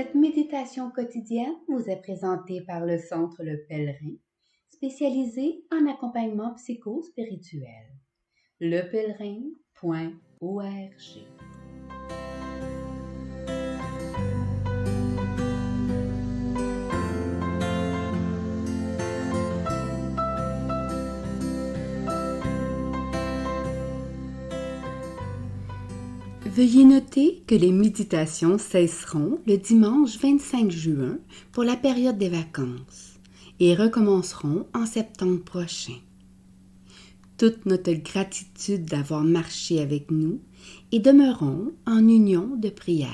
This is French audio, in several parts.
Cette méditation quotidienne vous est présentée par le Centre Le Pèlerin, spécialisé en accompagnement psycho-spirituel. lepèlerin.org. Veuillez noter que les méditations cesseront le dimanche 25 juin pour la période des vacances et recommenceront en septembre prochain. Toute notre gratitude d'avoir marché avec nous et demeurons en union de prière.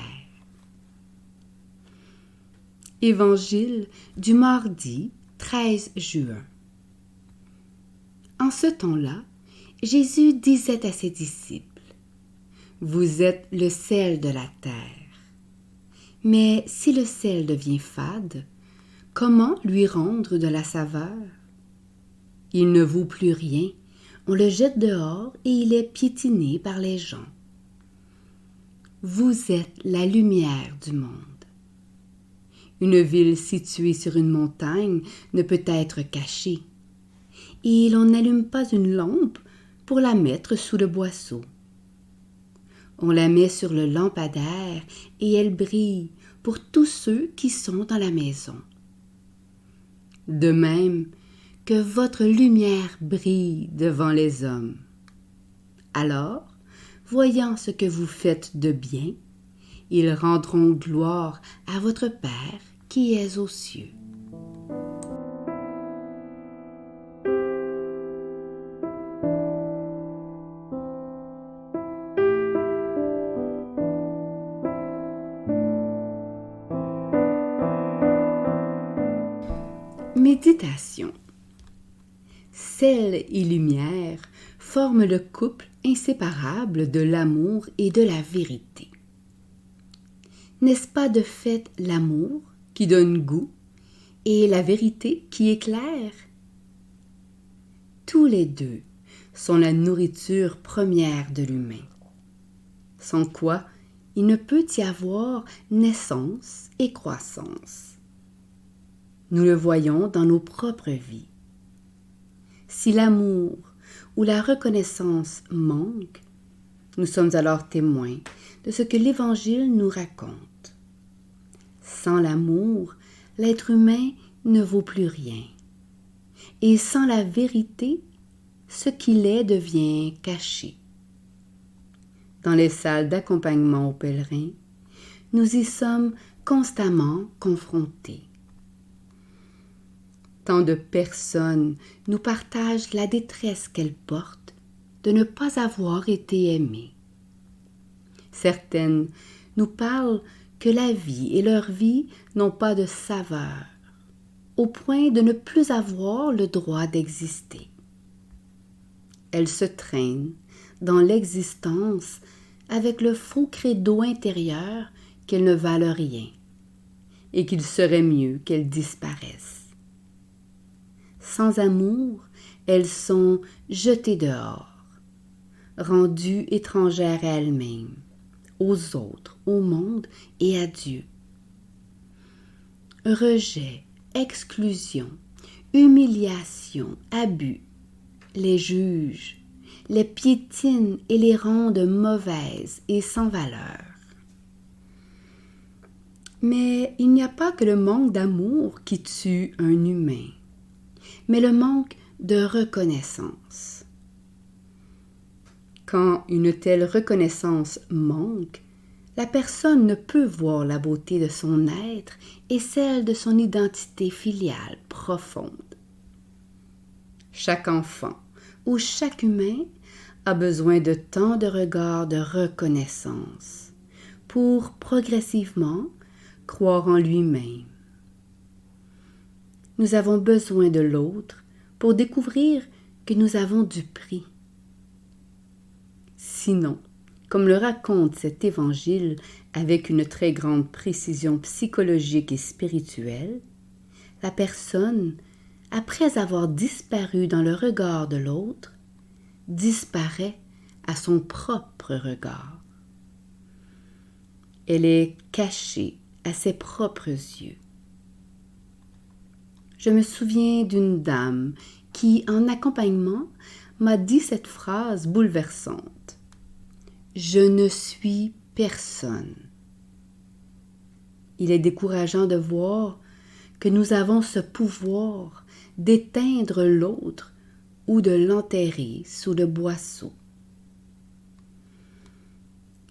Évangile du mardi 13 juin. En ce temps-là, Jésus disait à ses disciples: vous êtes le sel de la terre. Mais si le sel devient fade, comment lui rendre de la saveur? Il ne vaut plus rien, on le jette dehors et il est piétiné par les gens. Vous êtes la lumière du monde. Une ville située sur une montagne ne peut être cachée, et l'on n'allume pas une lampe pour la mettre sous le boisseau. On la met sur le lampadaire et elle brille pour tous ceux qui sont dans la maison. De même que votre lumière brille devant les hommes. Alors, voyant ce que vous faites de bien, ils rendront gloire à votre Père qui est aux cieux. Méditation. Sel et lumière forment le couple inséparable de l'amour et de la vérité. N'est-ce pas de fait l'amour qui donne goût et la vérité qui éclaire? Tous les deux sont la nourriture première de l'humain, sans quoi il ne peut y avoir naissance et croissance. Nous le voyons dans nos propres vies. Si l'amour ou la reconnaissance manquent, nous sommes alors témoins de ce que l'Évangile nous raconte. Sans l'amour, l'être humain ne vaut plus rien. Et sans la vérité, ce qu'il est devient caché. Dans les salles d'accompagnement aux pèlerins, nous y sommes constamment confrontés. Tant de personnes nous partagent la détresse qu'elles portent de ne pas avoir été aimées. Certaines nous parlent que la vie et leur vie n'ont pas de saveur, au point de ne plus avoir le droit d'exister. Elles se traînent dans l'existence avec le faux credo intérieur qu'elles ne valent rien et qu'il serait mieux qu'elles disparaissent. Sans amour, elles sont jetées dehors, rendues étrangères à elles-mêmes, aux autres, au monde et à Dieu. Rejet, exclusion, humiliation, abus, les jugent, les piétinent et les rendent mauvaises et sans valeur. Mais il n'y a pas que le manque d'amour qui tue un humain, mais le manque de reconnaissance. Quand une telle reconnaissance manque, la personne ne peut voir la beauté de son être et celle de son identité filiale profonde. Chaque enfant ou chaque humain a besoin de tant de regards de reconnaissance pour progressivement croire en lui-même. Nous avons besoin de l'autre pour découvrir que nous avons du prix. Sinon, comme le raconte cet évangile avec une très grande précision psychologique et spirituelle, la personne, après avoir disparu dans le regard de l'autre, disparaît à son propre regard. Elle est cachée à ses propres yeux. Je me souviens d'une dame qui, en accompagnement, m'a dit cette phrase bouleversante. « Je ne suis personne. » Il est décourageant de voir que nous avons ce pouvoir d'éteindre l'autre ou de l'enterrer sous le boisseau.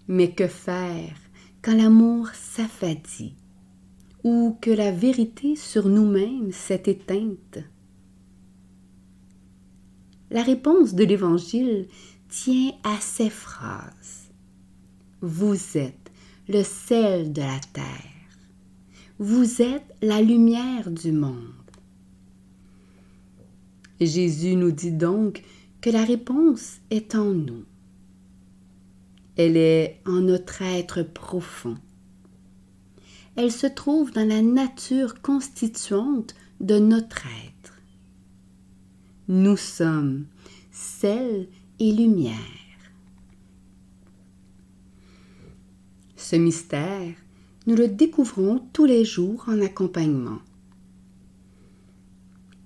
Mais que faire quand l'amour s'affadit ou que la vérité sur nous-mêmes s'est éteinte? La réponse de l'Évangile tient à ces phrases. Vous êtes le sel de la terre. Vous êtes la lumière du monde. Jésus nous dit donc que la réponse est en nous. Elle est en notre être profond. Elle se trouve dans la nature constituante de notre être. Nous sommes sel et lumière. Ce mystère, nous le découvrons tous les jours en accompagnement.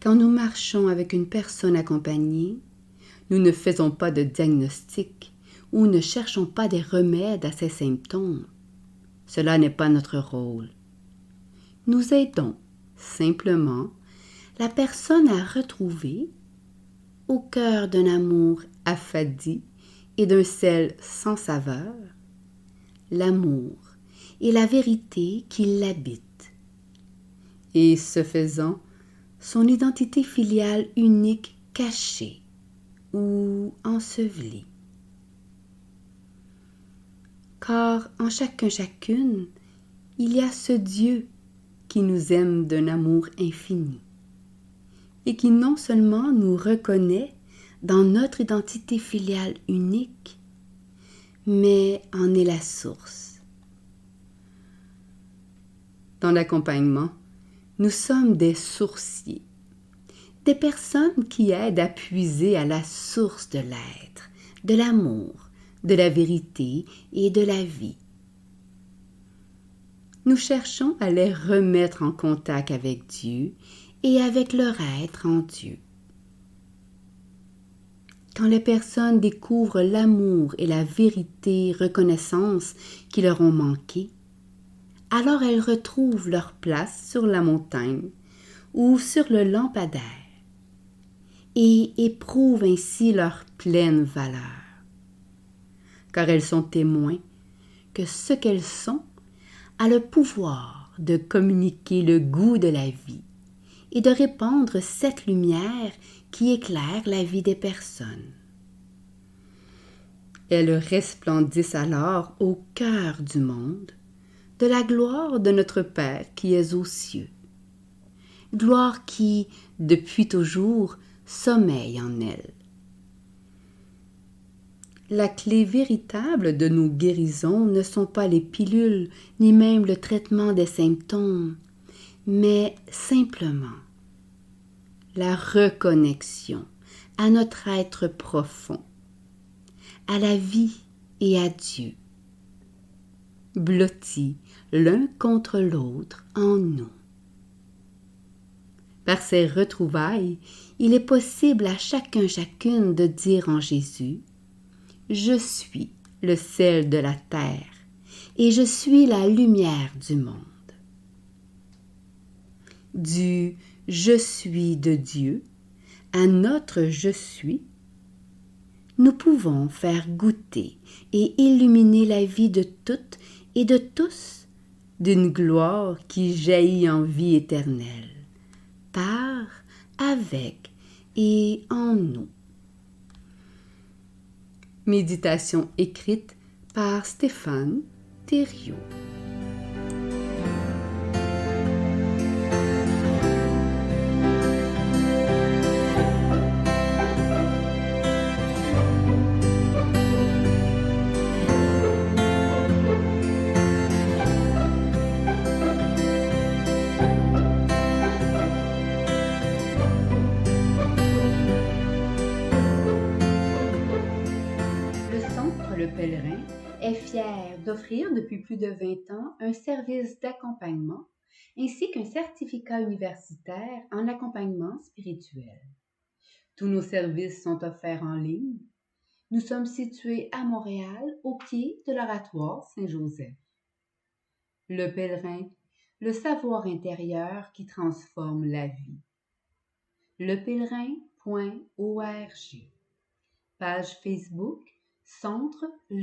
Quand nous marchons avec une personne accompagnée, nous ne faisons pas de diagnostic ou ne cherchons pas des remèdes à ses symptômes. Cela n'est pas notre rôle. Nous aidons simplement la personne à retrouver, au cœur d'un amour affadi et d'un sel sans saveur, l'amour et la vérité qui l'habitent. Et ce faisant, son identité filiale unique cachée ou ensevelie. Car en chacune, il y a ce Dieu qui nous aime d'un amour infini et qui non seulement nous reconnaît dans notre identité filiale unique, mais en est la source. Dans l'accompagnement, nous sommes des sourciers, des personnes qui aident à puiser à la source de l'être, de l'amour, de la vérité et de la vie. Nous cherchons à les remettre en contact avec Dieu et avec leur être en Dieu. Quand les personnes découvrent l'amour et la vérité reconnaissance qui leur ont manqué, alors elles retrouvent leur place sur la montagne ou sur le lampadaire et éprouvent ainsi leur pleine valeur. Car elles sont témoins que ce qu'elles sont a le pouvoir de communiquer le goût de la vie et de répandre cette lumière qui éclaire la vie des personnes. Elles resplendissent alors au cœur du monde de la gloire de notre Père qui est aux cieux, gloire qui, depuis toujours, sommeille en elles. La clé véritable de nos guérisons ne sont pas les pilules, ni même le traitement des symptômes, mais simplement la reconnexion à notre être profond, à la vie et à Dieu, blottis l'un contre l'autre en nous. Par ces retrouvailles, il est possible à chacune de dire en Jésus: je suis le sel de la terre et je suis la lumière du monde. Du « je suis » de Dieu à notre « je suis », nous pouvons faire goûter et illuminer la vie de toutes et de tous d'une gloire qui jaillit en vie éternelle, par, avec et en nous. Méditation écrite par Stéphane Thériault. Le Centre Le Pèlerin est fière d'offrir depuis plus de 20 ans un service d'accompagnement ainsi qu'un certificat universitaire en accompagnement spirituel. Tous nos services sont offerts en ligne. Nous sommes situés à Montréal, au pied de l'Oratoire Saint-Joseph. Le pèlerin, le savoir intérieur qui transforme la vie. lepèlerin.org. Page Facebook, Centre Le